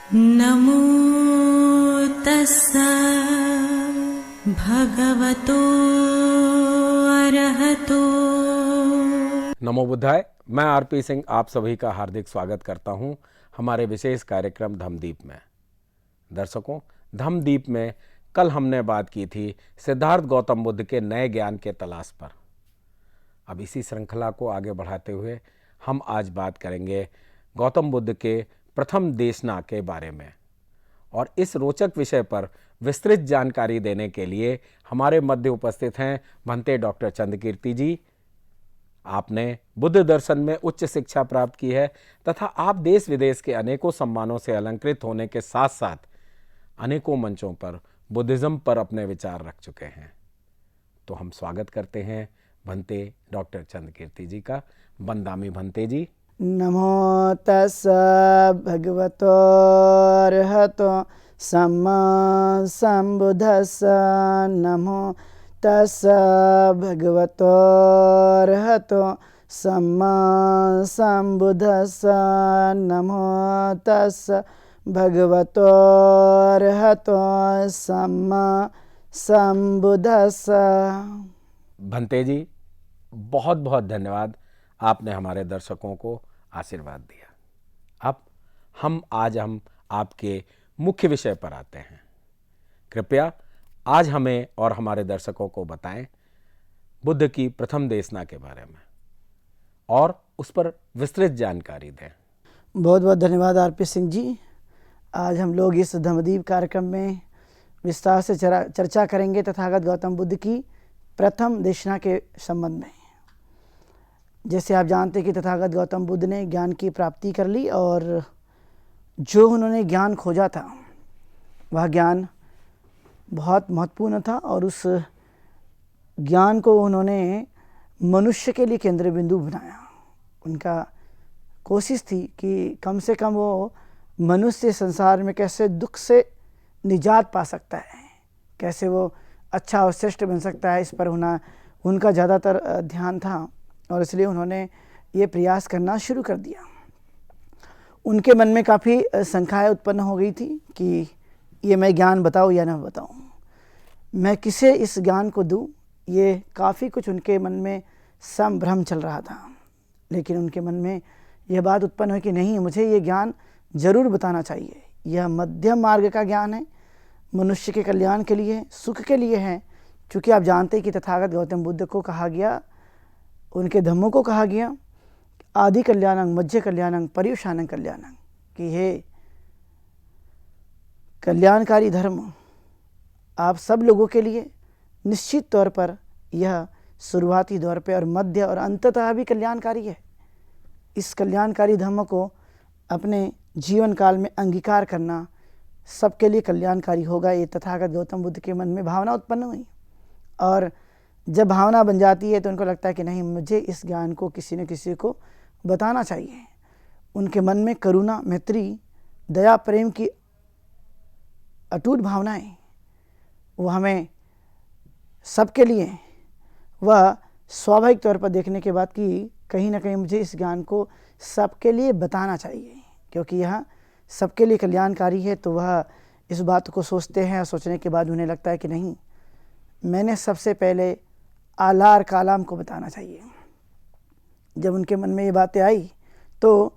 नमो तस्सा भगवतो अरहतो। नमो बुद्धाय। मैं आरपी सिंह आप सभी का हार्दिक स्वागत करता हूं हमारे विशेष कार्यक्रम धम्मदीप में। दर्शकों, धम्मदीप में कल हमने बात की थी सिद्धार्थ गौतम बुद्ध के नए ज्ञान के तलाश पर। अब इसी श्रृंखला को आगे बढ़ाते हुए हम आज बात करेंगे गौतम बुद्ध के प्रथम देशना के बारे में। और इस रोचक विषय पर विस्तृत जानकारी देने के लिए हमारे मध्य उपस्थित हैं भंते डॉक्टर चंद्रकीर्ति जी। आपने बुद्ध दर्शन में उच्च शिक्षा प्राप्त की है तथा आप देश विदेश के अनेकों सम्मानों से अलंकृत होने के साथ साथ अनेकों मंचों पर बुद्धिज्म पर अपने विचार रख चुके हैं। तो हम स्वागत करते हैं भंते डॉक्टर चंद्रकीर्ति जी का। बंदामी भंते जी। नमो तस्सा भगवतो अरहतो सम्मा संबुद्धस्सा। नमो तस्सा भगवतो अरहतो सम्मा संबुद्धस्सा। नमो तस्सा भगवतो अरहतो सम्मा संबुद्धस्सा। भंते जी, बहुत बहुत धन्यवाद, आपने हमारे दर्शकों को आशीर्वाद दिया। अब आज हम आपके मुख्य विषय पर आते हैं। कृपया आज हमें और हमारे दर्शकों को बताएं बुद्ध की प्रथम देशना के बारे में और उस पर विस्तृत जानकारी दें। बहुत बहुत धन्यवाद आरपी सिंह जी। आज हम लोग इस धम्मदीप कार्यक्रम में विस्तार से चर्चा करेंगे तथागत गौतम बुद्ध की प्रथम देशना के संबंध में। जैसे आप जानते हैं कि तथागत गौतम बुद्ध ने ज्ञान की प्राप्ति कर ली और जो उन्होंने ज्ञान खोजा था वह ज्ञान बहुत महत्वपूर्ण था और उस ज्ञान को उन्होंने मनुष्य के लिए केंद्र बिंदु बनाया। उनका कोशिश थी कि कम से कम वो मनुष्य संसार में कैसे दुख से निजात पा सकता है, कैसे वो अच्छा और श्रेष्ठ बन सकता है, इस पर उनका ज़्यादातर ध्यान था और इसलिए उन्होंने ये प्रयास करना शुरू कर दिया। उनके मन में काफ़ी शंकाएं उत्पन्न हो गई थी कि ये मैं ज्ञान बताऊँ या ना बताऊँ, मैं किसे इस ज्ञान को दूँ। ये काफ़ी कुछ उनके मन में संभ्रम चल रहा था। लेकिन उनके मन में यह बात उत्पन्न हुई कि नहीं, मुझे ये ज्ञान ज़रूर बताना चाहिए। यह मध्यम मार्ग का ज्ञान है, मनुष्य के कल्याण के लिए, सुख के लिए है। चूँकि आप जानते हैं कि तथागत गौतम बुद्ध को कहा गया, उनके धम्मों को कहा गया आदि कल्याणं मध्य कल्याणं पर्युषानं कल्याणं, कि हे कल्याणकारी धर्म आप सब लोगों के लिए निश्चित तौर पर यह शुरुआती दौर पे और मध्य और अंततः भी कल्याणकारी है। इस कल्याणकारी धर्म को अपने जीवन काल में अंगीकार करना सबके लिए कल्याणकारी होगा। ये तथागत गौतम बुद्ध के मन में भावना उत्पन्न हुई और जब भावना बन जाती है तो उनको लगता है कि नहीं, मुझे इस ज्ञान को किसी न किसी को बताना चाहिए। उनके मन में करुणा, मैत्री, दया, प्रेम की अटूट भावनाएं वो हमें सबके लिए वह स्वाभाविक तौर पर देखने के बाद कि कहीं ना कहीं मुझे इस ज्ञान को सबके लिए बताना चाहिए, क्योंकि यह सबके लिए कल्याणकारी है। तो वह इस बात को सोचते हैं और सोचने के बाद उन्हें लगता है कि नहीं, मैंने सबसे पहले आलार कालाम को बताना चाहिए। जब उनके मन में ये बातें आई तो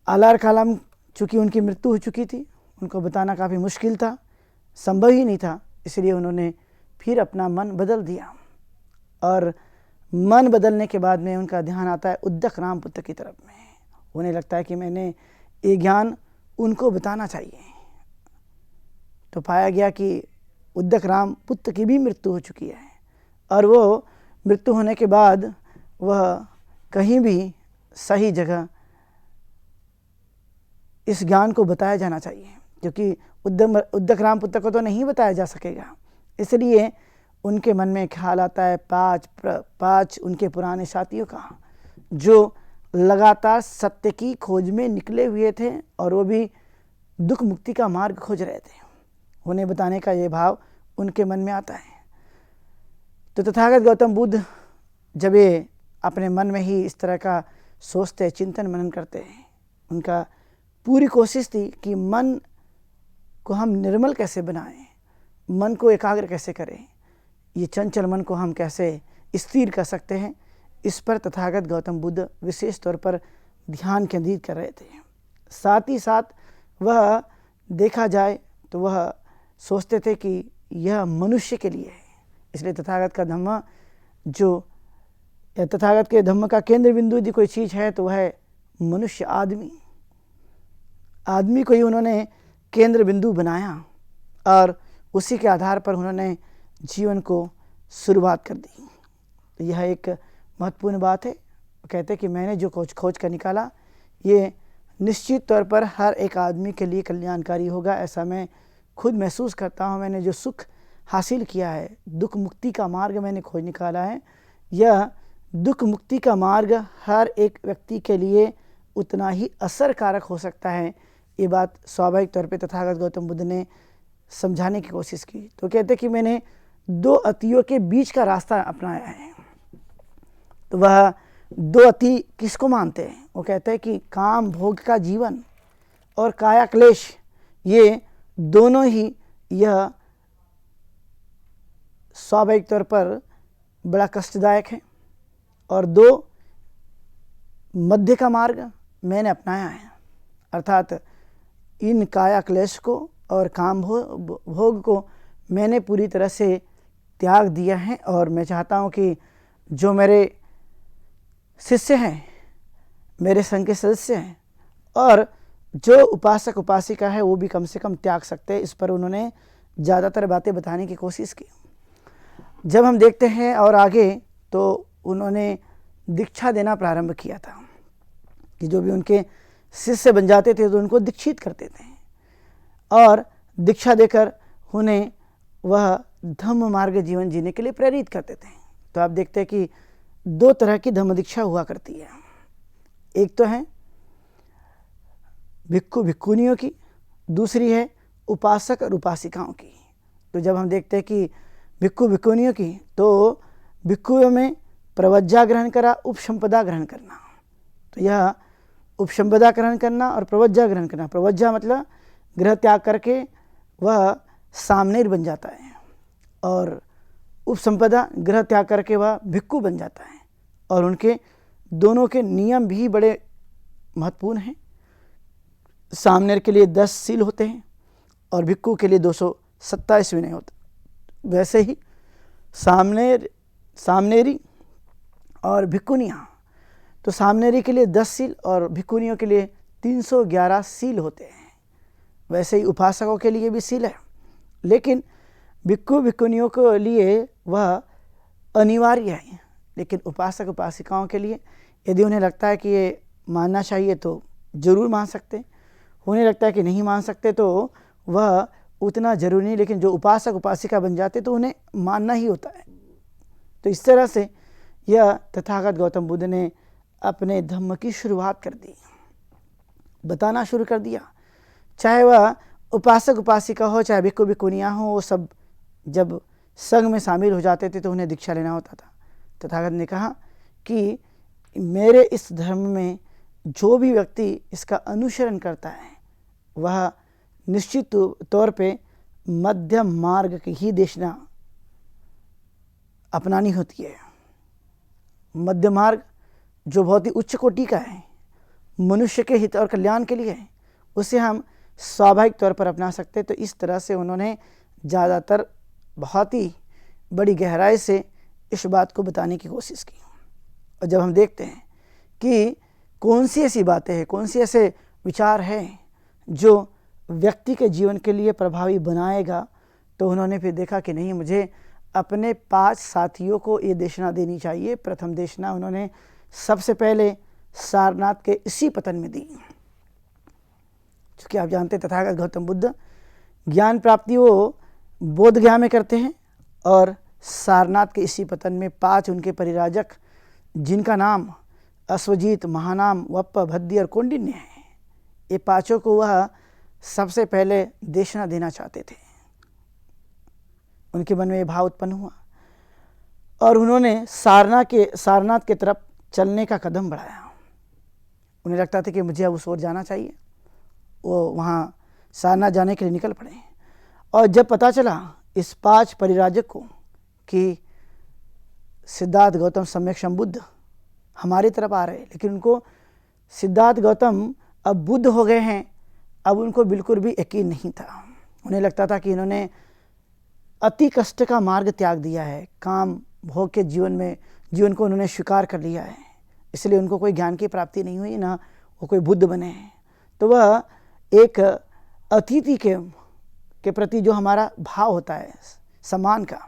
आलार कालाम, चूँकि उनकी मृत्यु हो चुकी थी, उनको बताना काफ़ी मुश्किल था, संभव ही नहीं था। इसलिए उन्होंने फिर अपना मन बदल दिया और मन बदलने के बाद में उनका ध्यान आता है उद्दक राम पुत्र की तरफ में। उन्हें लगता है कि मैंने ये ज्ञान उनको बताना चाहिए। तो पाया गया कि उद्दक राम पुत्र की भी मृत्यु हो चुकी है और वो मृत्यु होने के बाद वह कहीं भी सही जगह इस ज्ञान को बताया जाना चाहिए, क्योंकि उद्दक राम पुत्र को तो नहीं बताया जा सकेगा। इसलिए उनके मन में ख्याल आता है पांच उनके पुराने साथियों का, जो लगातार सत्य की खोज में निकले हुए थे और वो भी दुख मुक्ति का मार्ग खोज रहे थे। उन्हें बताने का ये भाव उनके मन में आता है। तो तथागत गौतम बुद्ध जब ये अपने मन में ही इस तरह का सोचते, चिंतन मनन करते हैं, उनका पूरी कोशिश थी कि मन को हम निर्मल कैसे बनाएं, मन को एकाग्र कैसे करें, ये चंचल मन को हम कैसे स्थिर कर सकते हैं, इस पर तथागत गौतम बुद्ध विशेष तौर पर ध्यान केंद्रित कर रहे थे। साथ ही साथ वह देखा जाए तो वह सोचते थे कि यह मनुष्य के लिए है, इसलिए तथागत का धम्म जो तथागत के धम्म का केंद्र बिंदु यदि कोई चीज़ है तो वह है मनुष्य, आदमी को ही उन्होंने केंद्र बिंदु बनाया और उसी के आधार पर उन्होंने जीवन को शुरुआत कर दी। तो यह एक महत्वपूर्ण बात है। कहते कि मैंने जो खोज कर निकाला ये निश्चित तौर पर हर एक आदमी के लिए कल्याणकारी होगा, ऐसा मैं खुद महसूस करता हूँ। मैंने जो सुख हासिल किया है, दुख मुक्ति का मार्ग मैंने खोज निकाला है, यह दुख मुक्ति का मार्ग हर एक व्यक्ति के लिए उतना ही असरकारक हो सकता है। ये बात स्वाभाविक तौर पे तथागत गौतम बुद्ध ने समझाने की कोशिश की। तो कहते कि मैंने दो अतियों के बीच का रास्ता अपनाया है। तो वह दो अति किसको मानते हैं? वो कहते हैं कि काम भोग का जीवन और काया क्लेश, ये दोनों ही यह स्वाभाविक तौर पर बड़ा कष्टदायक है, और दो मध्य का मार्ग मैंने अपनाया है, अर्थात इन काया क्लेश को और काम भोग को मैंने पूरी तरह से त्याग दिया है। और मैं चाहता हूँ कि जो मेरे शिष्य हैं, मेरे संघ के सदस्य हैं और जो उपासक उपासिका है वो भी कम से कम त्याग सकते हैं। इस पर उन्होंने ज़्यादातर बातें बताने की कोशिश की। जब हम देखते हैं और आगे, तो उन्होंने दीक्षा देना प्रारंभ किया था कि जो भी उनके शिष्य बन जाते थे तो उनको दीक्षित करते थे और दीक्षा देकर उन्हें वह धम्म मार्ग जीवन जीने के लिए प्रेरित करते थे। तो आप देखते हैं कि दो तरह की धम्म दीक्षा हुआ करती है। एक तो है भिक्खु भिक्खुनियों की, दूसरी है उपासक और उपासिकाओं की। तो जब हम देखते हैं कि भिक्खु भिक्खुनियों की, तो भिक्खुओं में प्रवज्जा ग्रहण करा, उपसंपदा ग्रहण करना। तो यह उपसंपदा ग्रहण करना और प्रवज्जा ग्रहण करना, प्रवज्जा मतलब गृह त्याग करके वह सामनेर बन जाता है, और उपसंपदा गृह त्याग करके वह भिक्खु बन जाता है। और उनके दोनों के नियम भी बड़े महत्वपूर्ण हैं। सामनेर के लिए 10 सील होते हैं और भिक्खु के लिए 227 विनय होते। वैसे ही सामनेरी और भिक्खुनियाँ, तो सामनेरी के लिए 10 सील और भिक्खुनियों के लिए 311 सील होते हैं। वैसे ही उपासकों के लिए भी सील है, लेकिन भिक्खु भिक्खुनियों के लिए वह अनिवार्य है, लेकिन उपासक उपासिकाओं के लिए यदि उन्हें लगता है कि ये मानना चाहिए तो ज़रूर मान सकते, उन्हें लगता है कि नहीं मान सकते तो वह उतना ज़रूरी नहीं, लेकिन जो उपासक उपासिका बन जाते तो उन्हें मानना ही होता है। तो इस तरह से यह तथागत गौतम बुद्ध ने अपने धम्म की शुरुआत कर दी, बताना शुरू कर दिया। चाहे वह उपासक उपासिका हो, चाहे भिक्खु भिक्खुनियाँ हो, वो सब जब संघ में शामिल हो जाते थे तो उन्हें दीक्षा लेना होता था। तथागत ने कहा कि मेरे इस धर्म में जो भी व्यक्ति इसका अनुसरण करता है वह निश्चित तौर पे मध्यम मार्ग की ही देशना अपनानी होती है। मध्य मार्ग जो बहुत ही उच्च कोटि का है, मनुष्य के हित और कल्याण के लिए है, उसे हम स्वाभाविक तौर पर अपना सकते। तो इस तरह से उन्होंने ज़्यादातर बहुत ही बड़ी गहराई से इस बात को बताने की कोशिश की। और जब हम देखते हैं कि कौन सी ऐसी बातें हैं, कौन सी ऐसे विचार हैं जो व्यक्ति के जीवन के लिए प्रभावी बनाएगा, तो उन्होंने फिर देखा कि नहीं, मुझे अपने 5 साथियों को ये देशना देनी चाहिए। प्रथम देशना उन्होंने सबसे पहले सारनाथ के इसी पतन में दी। क्योंकि आप जानते हैं तथागत गौतम बुद्ध ज्ञान प्राप्ति वो बोध गया में करते हैं, और सारनाथ के इसी पतन में 5 उनके परिराजक, जिनका नाम अश्वजीत, महानाम, वप्प, भद्दी और कौंडिन्य है, ये 5 को वह सबसे पहले देशना देना चाहते थे। उनके मन में ये भाव उत्पन्न हुआ और उन्होंने सारनाथ के तरफ चलने का कदम बढ़ाया। उन्हें लगता था कि मुझे अब उस ओर जाना चाहिए, वो वहाँ सारनाथ जाने के लिए निकल पड़े। और जब पता चला इस 5 परिराजक को कि सिद्धार्थ गौतम सम्यक संबुद्ध हमारी तरफ आ रहे, लेकिन उनको सिद्धार्थ गौतम अब बुद्ध हो गए हैं, अब उनको बिल्कुल भी यकीन नहीं था। उन्हें लगता था कि इन्होंने अति कष्ट का मार्ग त्याग दिया है, काम भोग के जीवन को उन्होंने स्वीकार कर लिया है, इसलिए उनको कोई ज्ञान की प्राप्ति नहीं हुई, ना वो कोई बुद्ध बने हैं। तो वह एक अतिथि के प्रति जो हमारा भाव होता है सम्मान का,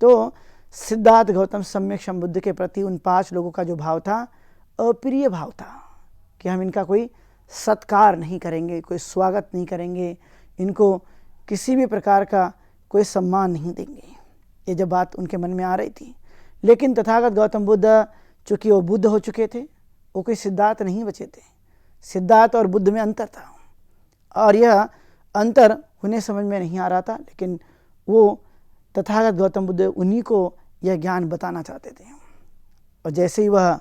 तो सिद्धार्थ गौतम सम्यक संबुद्ध के प्रति उन 5 लोगों का जो भाव था, अप्रिय भाव था कि हम इनका कोई सत्कार नहीं करेंगे, कोई स्वागत नहीं करेंगे, इनको किसी भी प्रकार का कोई सम्मान नहीं देंगे। ये जब बात उनके मन में आ रही थी, लेकिन तथागत गौतम बुद्ध चूँकि वो बुद्ध हो चुके थे, वो कोई सिद्धार्थ नहीं बचे थे। सिद्धार्थ और बुद्ध में अंतर था, और यह अंतर उन्हें समझ में नहीं आ रहा था, लेकिन वो तथागत गौतम बुद्ध उन्हीं को यह ज्ञान बताना चाहते थे। और जैसे ही वह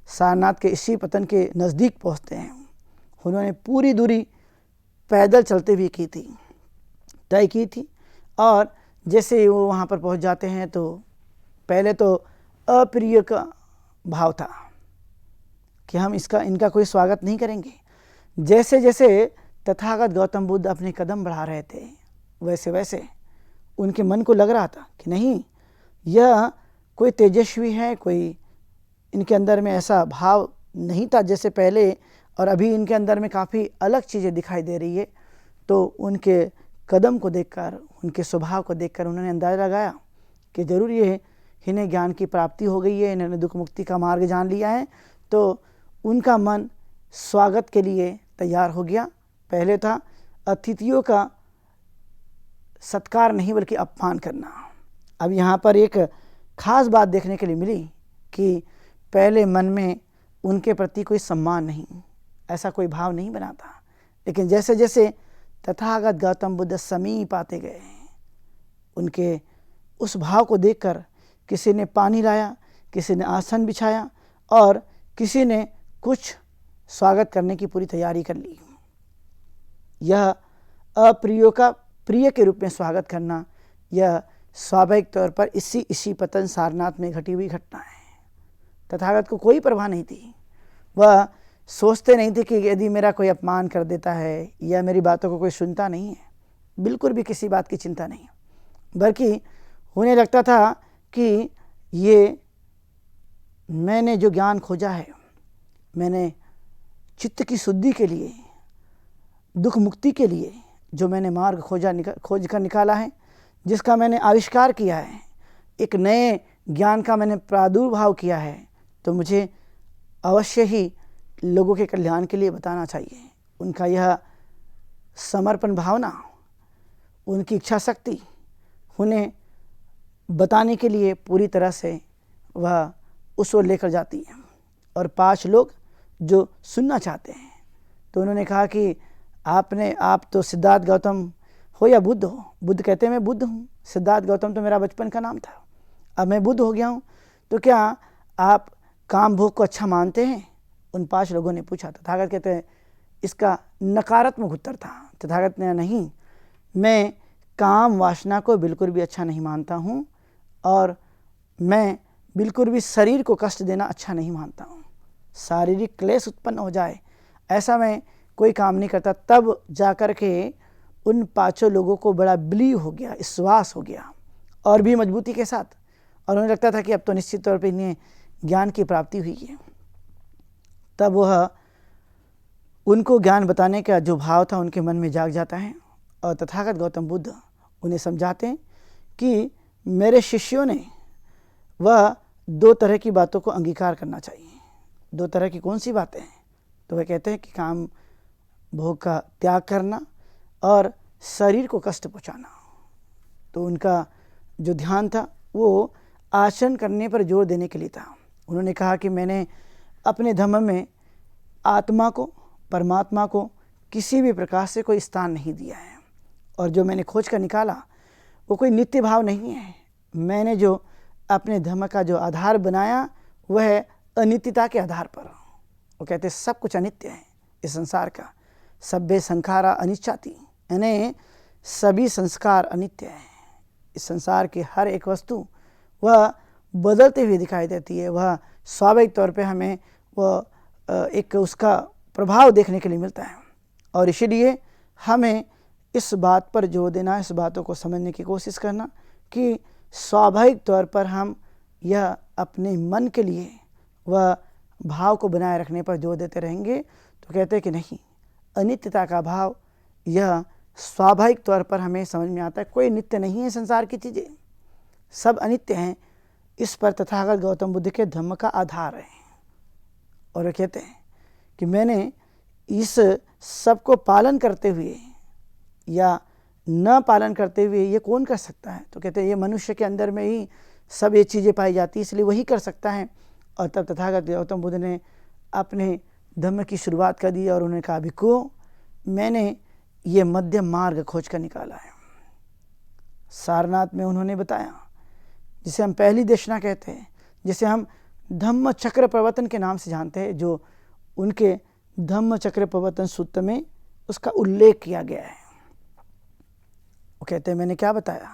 सारनाथ के इसी पतन के नज़दीक पहुँचते हैं, उन्होंने पूरी दूरी पैदल चलते हुए तय की थी। और जैसे ही वो वहाँ पर पहुँच जाते हैं तो पहले तो अप्रिय का भाव था कि हम इनका कोई स्वागत नहीं करेंगे। जैसे जैसे तथागत गौतम बुद्ध अपने कदम बढ़ा रहे थे, वैसे वैसे उनके मन को लग रहा था कि नहीं, यह कोई तेजस्वी है, कोई इनके अंदर में ऐसा भाव नहीं था जैसे पहले, और अभी इनके अंदर में काफ़ी अलग चीज़ें दिखाई दे रही है। तो उनके कदम को देखकर, उनके स्वभाव को देखकर उन्होंने अंदाज़ा लगाया कि ज़रूर ये इन्हें ज्ञान की प्राप्ति हो गई है, इन्होंने दुख मुक्ति का मार्ग जान लिया है। तो उनका मन स्वागत के लिए तैयार हो गया। पहले था अतिथियों का सत्कार नहीं बल्कि अपमान करना। अब यहाँ पर एक खास बात देखने के लिए मिली कि पहले मन में उनके प्रति कोई सम्मान नहीं, ऐसा कोई भाव नहीं बना था, लेकिन जैसे जैसे तथागत गौतम बुद्ध समीप आते गए, उनके उस भाव को देखकर किसी ने पानी लाया, किसी ने आसन बिछाया, और किसी ने कुछ स्वागत करने की पूरी तैयारी कर ली। यह अप्रियों का प्रिय के रूप में स्वागत करना, यह स्वाभाविक तौर पर इसी पतन सारनाथ में घटी हुई घटना है। तथागत को कोई परवाह नहीं थी, वह सोचते नहीं थे कि यदि मेरा कोई अपमान कर देता है या मेरी बातों को कोई सुनता नहीं है, बिल्कुल भी किसी बात की चिंता नहीं, बल्कि उन्हें लगता था कि ये मैंने जो ज्ञान खोजा है, मैंने चित्त की शुद्धि के लिए, दुख मुक्ति के लिए जो मैंने मार्ग खोज कर निकाला है, जिसका मैंने आविष्कार किया है, एक नए ज्ञान का मैंने प्रादुर्भाव किया है, तो मुझे अवश्य ही लोगों के कल्याण के लिए बताना चाहिए। उनका यह समर्पण भावना, उनकी इच्छा शक्ति उन्हें बताने के लिए पूरी तरह से वह उस ओर लेकर जाती है। और 5 लोग जो सुनना चाहते हैं, तो उन्होंने कहा कि आप तो सिद्धार्थ गौतम हो या बुद्ध हो। बुद्ध कहते हैं मैं बुद्ध हूँ, सिद्धार्थ गौतम तो मेरा बचपन का नाम था, अब मैं बुद्ध हो गया हूँ, तो क्या आप काम भोग को अच्छा मानते हैं? उन 5 लोगों ने पूछा। तथागत कहते हैं इसका नकारात्मक उत्तर था। तथागत ने नहीं, मैं काम वासना को बिल्कुल भी अच्छा नहीं मानता हूँ, और मैं बिल्कुल भी शरीर को कष्ट देना अच्छा नहीं मानता हूँ। शारीरिक क्लेश उत्पन्न हो जाए ऐसा मैं कोई काम नहीं करता। तब जाकर के उन 5 लोगों को बड़ा बिलीव हो गया, विश्वास हो गया, और भी मजबूती के साथ, और उन्हें लगता था कि अब तो निश्चित तौर पे इन्हें ज्ञान की प्राप्ति हुई है। तब वह उनको ज्ञान बताने का जो भाव था उनके मन में जाग जाता है, और तथागत गौतम बुद्ध उन्हें समझाते हैं कि मेरे शिष्यों ने वह 2 तरह की बातों को अंगीकार करना चाहिए। 2 तरह की कौन सी बातें हैं? तो वह कहते हैं कि काम भोग का त्याग करना और शरीर को कष्ट पहुंचाना। तो उनका जो ध्यान था वो आचरण करने पर जोर देने के लिए था। उन्होंने कहा कि मैंने अपने धर्म में आत्मा को, परमात्मा को किसी भी प्रकार से कोई स्थान नहीं दिया है, और जो मैंने खोज कर निकाला वो कोई नित्य भाव नहीं है। मैंने जो अपने धर्म का जो आधार बनाया वह है अनित्यता के आधार पर। वो कहते सब कुछ अनित्य है इस संसार का, सभ्य संखारा अनिच्छाति, यानी सभी संस्कार अनित्य हैं। इस संसार की हर एक वस्तु वह बदलते हुए दिखाई देती है, वह स्वाभाविक तौर पे हमें वह एक उसका प्रभाव देखने के लिए मिलता है। और इसीलिए हमें इस बात पर जोर देना, इस बातों को समझने की कोशिश करना कि स्वाभाविक तौर पर हम यह अपने मन के लिए वह भाव को बनाए रखने पर जोर देते रहेंगे तो कहते हैं कि नहीं, अनित्यता का भाव यह स्वाभाविक तौर पर हमें समझ में आता है। कोई नित्य नहीं है, संसार की चीज़ें सब अनित्य हैं। इस पर तथागत गौतम बुद्ध के धम्म का आधार है। और वे कहते हैं कि मैंने इस सब को पालन करते हुए या न पालन करते हुए ये कौन कर सकता है? तो कहते हैं ये मनुष्य के अंदर में ही सब ये चीज़ें पाई जाती, इसलिए वही कर सकता है। और तब तथागत गौतम बुद्ध ने अपने धम्म की शुरुआत कर दी और उन्होंने कहा, भिक्खु, मैंने ये मध्यम मार्ग खोज कर निकाला है। सारनाथ में उन्होंने बताया, जिसे हम पहली देशना कहते हैं, जिसे हम धम्म चक्र प्रवर्तन के नाम से जानते हैं, जो उनके धम्म चक्र प्रवर्तन सूत्र में उसका उल्लेख किया गया है। वो कहते हैं मैंने क्या बताया?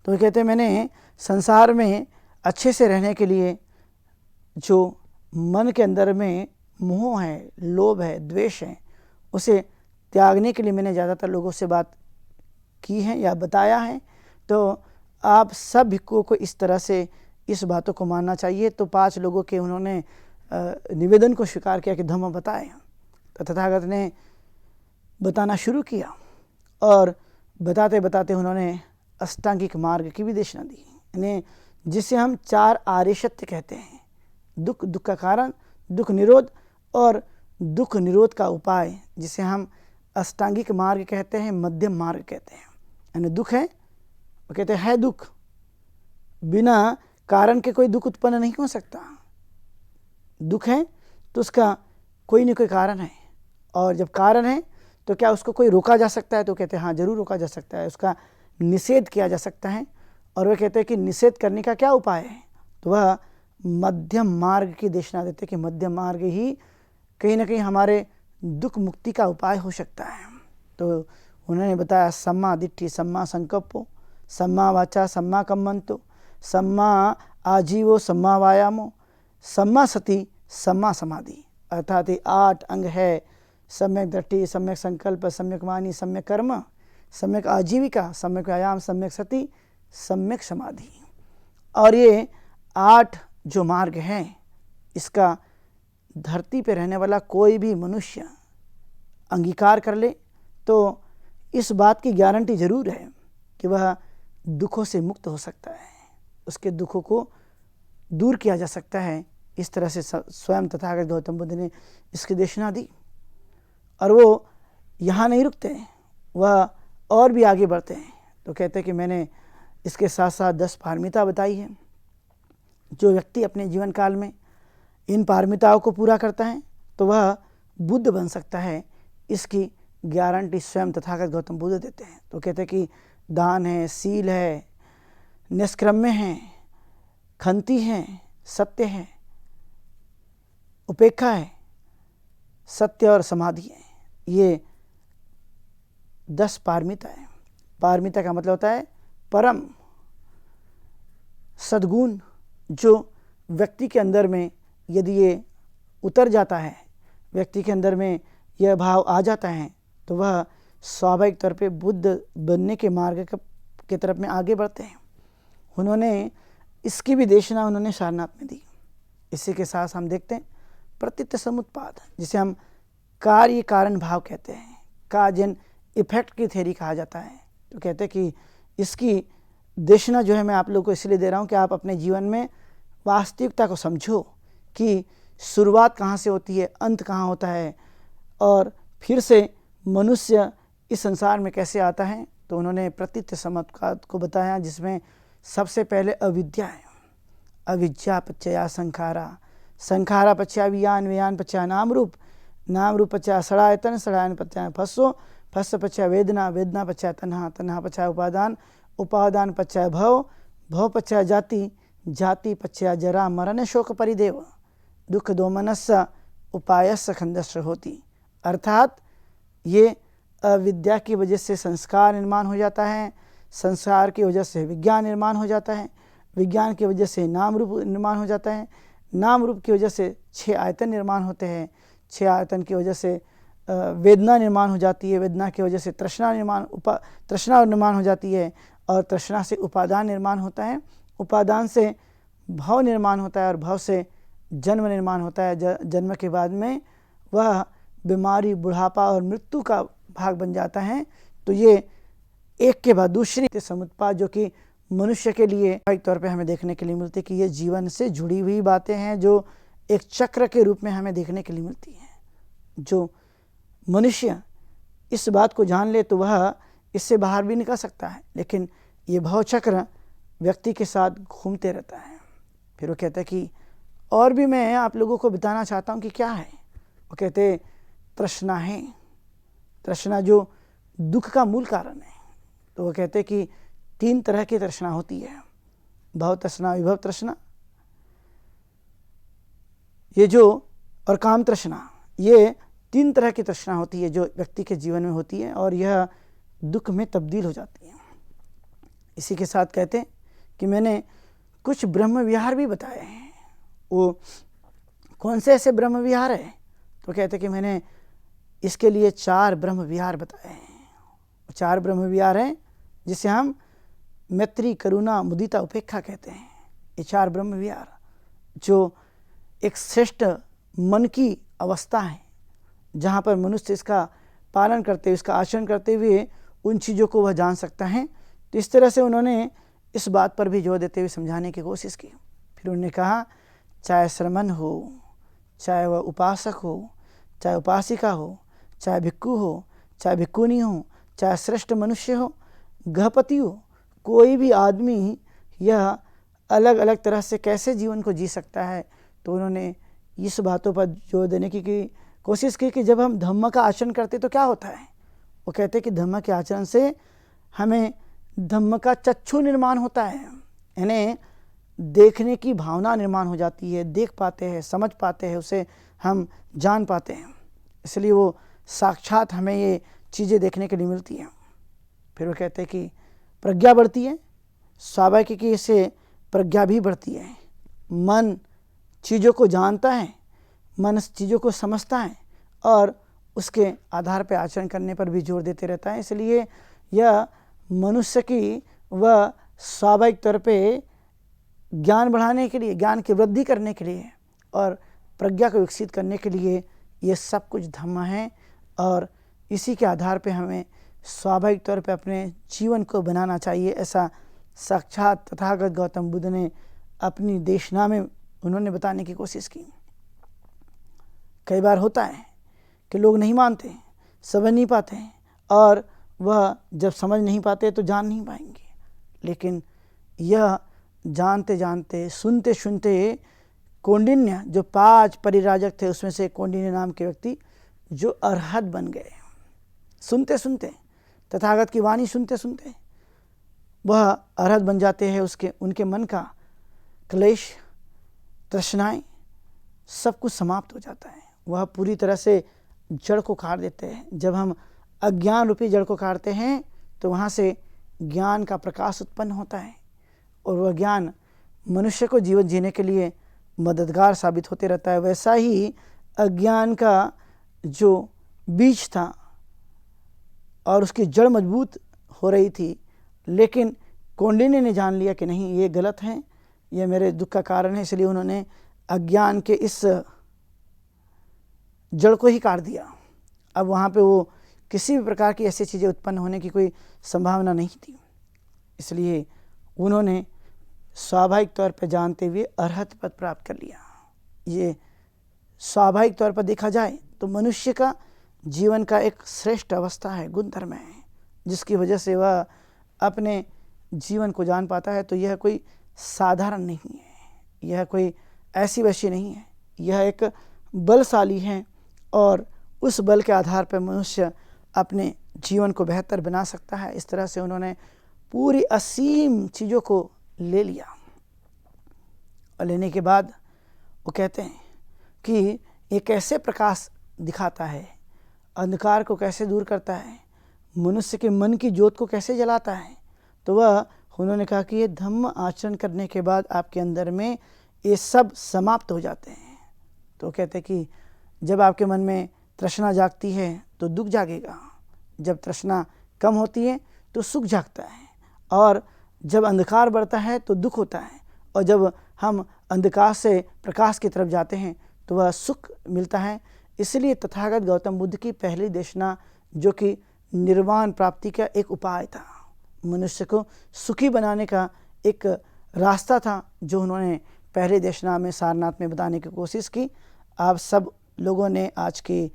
तो वो कहते हैं मैंने संसार में अच्छे से रहने के लिए जो मन के अंदर में मोह है, लोभ है, द्वेष है, उसे त्यागने के लिए मैंने ज़्यादातर लोगों से बात की है या बताया है। तो आप सब भिक्खुओं को इस तरह से इस बातों को मानना चाहिए। तो 5 लोगों के उन्होंने निवेदन को स्वीकार किया कि धम्म बताए। तो तथागत ने बताना शुरू किया और बताते बताते उन्होंने अष्टांगिक मार्ग की भी देशना दी, यानी जिसे हम 4 आर्य सत्य कहते हैं। दुख, दुख का कारण, दुख निरोध और दुख निरोध का उपाय, जिसे हम अष्टांगिक मार्ग कहते हैं, मध्यम मार्ग कहते हैं। यानी दुख है, वो कहते हैं दुख, बिना कारण के कोई दुख उत्पन्न नहीं हो सकता। दुख है तो उसका कोई न कोई कारण है, और जब कारण है तो क्या उसको कोई रोका जा सकता है? तो कहते हैं हाँ, जरूर रोका जा सकता है, उसका निषेध किया जा सकता है। और वह कहते हैं कि निषेध करने का क्या उपाय है? तो वह मध्यम मार्ग की देशना देते कि मध्यम मार्ग ही कहीं ना कहीं हमारे दुख मुक्ति का उपाय हो सकता है। तो उन्होंने बताया सम्मा दिट्ठि, सम्मा संकल्पो, सम्मा वाचा, सम्मा कम्मंतो, सम्मा आजीवो, सम्मा वायामो, सम्मा सति, सम्मा समाधि। अर्थात ये 8 अंग है, सम्यक दृष्टि, सम्यक संकल्प, सम्यक वाणी, सम्यक कर्म, सम्यक आजीविका, सम्यक व्यायाम, सम्यक सति, सम्यक समाधि। और ये 8 जो मार्ग हैं, इसका धरती पे रहने वाला कोई भी मनुष्य अंगीकार कर ले तो इस बात की गारंटी ज़रूर है कि वह दुखों से मुक्त हो सकता है, उसके दुखों को दूर किया जा सकता है। इस तरह से स्वयं तथागत गौतम बुद्ध ने इसकी देशना दी। और वो यहाँ नहीं रुकते, वह और भी आगे बढ़ते हैं। तो कहते हैं कि मैंने इसके साथ साथ 10 पारमिता बताई है। जो व्यक्ति अपने जीवन काल में इन पारमिताओं को पूरा करता है तो वह बुद्ध बन सकता है। इसकी गारंटी स्वयं तथागत गौतम बुद्ध देते हैं। तो कहते हैं कि दान है, सील है, निष्क्रम्य है, खंती है, सत्य है, उपेक्षा है, सत्य और समाधि है। ये 10 पारमिता है। पारमिता का मतलब होता है परम सद्गुण, जो व्यक्ति के अंदर में यदि ये उतर जाता है, व्यक्ति के अंदर में यह भाव आ जाता है, तो वह स्वाभाविक तौर पे बुद्ध बनने के मार्ग के तरफ में आगे बढ़ते हैं। उन्होंने इसकी भी देशना उन्होंने सारनाथ में दी। इसी के साथ हम देखते हैं प्रतीत्य समुत्पाद, जिसे हम कार्य कारण भाव कहते हैं, काज एंड इफेक्ट की थ्योरी कहा जाता है। तो कहते हैं कि इसकी देशना जो है मैं आप लोगों को इसलिए दे रहा हूँ कि आप अपने जीवन में वास्तविकता को समझो कि शुरुआत कहाँ से होती है, अंत कहाँ होता है, और फिर से मनुष्य इस संसार में कैसे आता है। तो उन्होंने प्रतीत्य समुत्पाद को बताया, जिसमें सबसे पहले अविद्या है। अविद्या पच्चया संखारा, संखारा पच्चया वियान, वियान पच्चया नाम रूप, नाम रूप पच्चया सड़ायतन, सड़ायन पच्चया फस्सो, फस्स पच्चया वेदना, वेदना पच्चया तन्हा, तन्हा पच्चया उपादान, उपादान पच्चया भव, भव पच्चया जाति, जाति पच्चया जरा मरण शोक परिदेव, दुख दोमनस्य उपायस्य खंडस्य होती। अर्थात ये अविद्या की वजह से संस्कार निर्माण हो जाता है, संस्कार की वजह से विज्ञान निर्माण हो जाता है, विज्ञान की वजह से नाम रूप निर्माण हो जाता है, नाम रूप की वजह से 6 आयतन निर्माण होते हैं, 6 आयतन की वजह से वेदना निर्माण हो जाती है, वेदना की वजह से तृष्णा निर्माण हो जाती है, और तृष्णा से उपादान निर्माण होता है, उपादान से भाव निर्माण होता है, और भाव से जन्म निर्माण होता है। जन्म के बाद में वह बीमारी, बुढ़ापा और मृत्यु का भाग बन जाता है। तो ये एक के बाद दूसरी समुत्पाद जो कि मनुष्य के लिए स्वाभाविक तौर पे हमें देखने के लिए मिलती है कि ये जीवन से जुड़ी हुई बातें हैं जो एक चक्र के रूप में हमें देखने के लिए मिलती हैं। जो मनुष्य इस बात को जान ले तो वह इससे बाहर भी निकल सकता है, लेकिन ये भाव चक्र व्यक्ति के साथ घूमते रहता है। फिर वो कहता है कि और भी मैं आप लोगों को बताना चाहता हूँ कि क्या है। वो कहते तृष्णा है, तृष्णा जो दुख का मूल कारण है। तो वो कहते कि 3 तरह की तृष्णा होती है, भाव तृष्णा, विभव तृष्णा, ये जो और काम तृष्णा, ये 3 तरह की तृष्णा होती है जो व्यक्ति के जीवन में होती है, और यह दुख में तब्दील हो जाती है। इसी के साथ कहते हैं कि मैंने कुछ ब्रह्म विहार भी बताए हैं। वो कौन से ऐसे ब्रह्म विहार है? तो कहते हैं कि मैंने इसके लिए 4 ब्रह्म विहार बताए हैं। 4 ब्रह्म विहार हैं जिसे हम मैत्री, करुणा, मुदिता, उपेक्षा कहते हैं। ये 4 ब्रह्म विहार जो एक श्रेष्ठ मन की अवस्था है, जहाँ पर मनुष्य इसका पालन करते हुए, इसका आचरण करते हुए उन चीज़ों को वह जान सकता है। तो इस तरह से उन्होंने इस बात पर भी जोर देते हुए समझाने की कोशिश की। फिर उन्होंने कहा चाहे श्रमण हो, चाहे वह उपासक हो, चाहे उपासिका हो, चाहे भिक्खु हो, चाहे भिक्खुनी हो, चाहे श्रेष्ठ मनुष्य हो, गृहपति हो, कोई भी आदमी यह अलग अलग तरह से कैसे जीवन को जी सकता है। तो उन्होंने इस बातों पर जोर देने की कोशिश की कि जब हम धम्म का आचरण करते तो क्या होता है। वो कहते कि धम्म के आचरण से हमें धम्म का चक्षु निर्माण होता है, यानी देखने की भावना निर्माण हो जाती है, देख पाते हैं, समझ पाते हैं, उसे हम जान पाते हैं, इसलिए वो साक्षात हमें ये चीज़ें देखने के लिए मिलती हैं। फिर वो कहते हैं कि प्रज्ञा बढ़ती है, स्वाभाविक से प्रज्ञा भी बढ़ती है। मन चीज़ों को जानता है, मन चीज़ों को समझता है और उसके आधार पर आचरण करने पर भी जोर देते रहता है। इसलिए यह मनुष्य की वह स्वाभाविक तौर पे ज्ञान बढ़ाने के लिए, ज्ञान की वृद्धि करने के लिए और प्रज्ञा को विकसित करने के लिए ये सब कुछ धम्म है, और इसी के आधार पे हमें स्वाभाविक तौर पे अपने जीवन को बनाना चाहिए। ऐसा साक्षात तथागत गौतम बुद्ध ने अपनी देशना में उन्होंने बताने की कोशिश की। कई बार होता है कि लोग नहीं मानते, समझ नहीं पाते हैं, और वह जब समझ नहीं पाते तो जान नहीं पाएंगे। लेकिन यह जानते जानते, सुनते सुनते कौंडिन्य जो 5 परिराजक थे उसमें से कौंडिन्य नाम के व्यक्ति जो अरहत बन गए। सुनते सुनते, तथागत की वाणी सुनते सुनते वह अरहत बन जाते हैं। उनके मन का क्लेश, तृष्णाएं सब कुछ समाप्त हो जाता है। वह पूरी तरह से जड़ को काट देते हैं। जब हम अज्ञान रूपी जड़ को काटते हैं तो वहाँ से ज्ञान का प्रकाश उत्पन्न होता है, और वह ज्ञान मनुष्य को जीवन जीने के लिए मददगार साबित होते रहता है। वैसा ही अज्ञान का जो बीज था और उसकी जड़ मजबूत हो रही थी, लेकिन कौंडिन्य ने जान लिया कि नहीं, ये गलत है, ये मेरे दुख का कारण है, इसलिए उन्होंने अज्ञान के इस जड़ को ही काट दिया। अब वहाँ पे वो किसी भी प्रकार की ऐसी चीज़ें उत्पन्न होने की कोई संभावना नहीं थी। इसलिए उन्होंने स्वाभाविक तौर पर जानते हुए अरहत पद प्राप्त कर लिया। ये स्वाभाविक तौर पर देखा जाए तो मनुष्य का जीवन का एक श्रेष्ठ अवस्था है, गुण धर्म है, जिसकी वजह से वह अपने जीवन को जान पाता है। तो यह कोई साधारण नहीं है, यह कोई ऐसी वैसी नहीं है, यह एक बलशाली है, और उस बल के आधार पर मनुष्य अपने जीवन को बेहतर बना सकता है। इस तरह से उन्होंने पूरी असीम चीज़ों को ले लिया, और लेने के बाद वो कहते हैं कि ये कैसे प्रकाश दिखाता है अंधकार को कैसे दूर करता है, मनुष्य के मन की ज्योत को कैसे जलाता है। तो वह उन्होंने कहा कि ये धम्म आचरण करने के बाद आपके अंदर में ये सब समाप्त हो जाते हैं। तो कहते कि जब आपके मन में तृष्णा जागती है तो दुख जागेगा, जब तृष्णा कम होती है तो सुख जागता है, और जब अंधकार बढ़ता है तो दुख होता है, और जब हम अंधकार से प्रकाश की तरफ जाते हैं तो वह सुख मिलता है। इसलिए तथागत गौतम बुद्ध की पहली देशना, जो कि निर्वाण प्राप्ति का एक उपाय था, मनुष्य को सुखी बनाने का एक रास्ता था, जो उन्होंने पहले देशना में सारनाथ में बताने की कोशिश की। आप सब लोगों ने आज की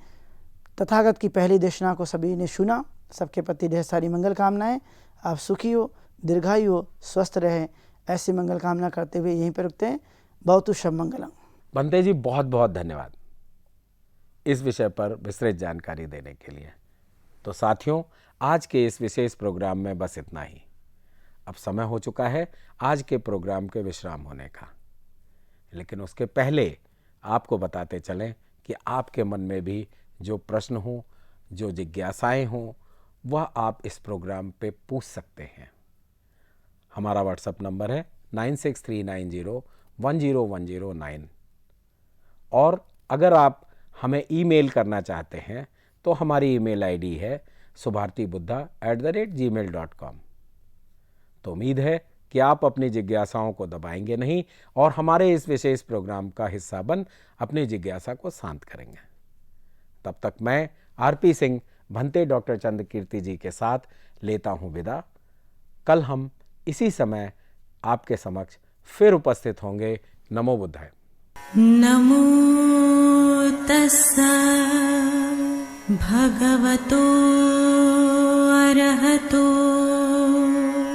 तथागत की पहली देशना को सभी ने सुना। सबके प्रति ढेर सारी मंगल कामनाएं। आप सुखी हो, दीर्घायु हो, स्वस्थ रहे, ऐसी मंगल कामना करते हुए यहीं पर रुकते हैं। बहुत शुभ मंगलम। भंते जी, बहुत बहुत धन्यवाद इस विषय पर विस्तृत जानकारी देने के लिए। तो साथियों, आज के इस विशेष प्रोग्राम में बस इतना ही। अब समय हो चुका है आज के प्रोग्राम के विश्राम होने का, लेकिन उसके पहले आपको बताते चलें कि आपके मन में भी जो प्रश्न हो, जो जिज्ञासाएं हों, वह आप इस प्रोग्राम पे पूछ सकते हैं। हमारा व्हाट्सएप नंबर है 9639010109, और अगर आप हमें ईमेल करना चाहते हैं तो हमारी ईमेल आईडी है subhartibuddha@gmail.com। तो उम्मीद है कि आप अपनी जिज्ञासाओं को दबाएंगे नहीं और हमारे इस विशेष प्रोग्राम का हिस्सा बन अपनी जिज्ञासा को शांत करेंगे। तब तक मैं आरपी सिंह भंते डॉक्टर चंद्रकीर्ति जी के साथ लेता हूं विदा। कल हम इसी समय आपके समक्ष फिर उपस्थित होंगे। नमो बुद्धाय। नमो तस्सा भगवतो अरहतो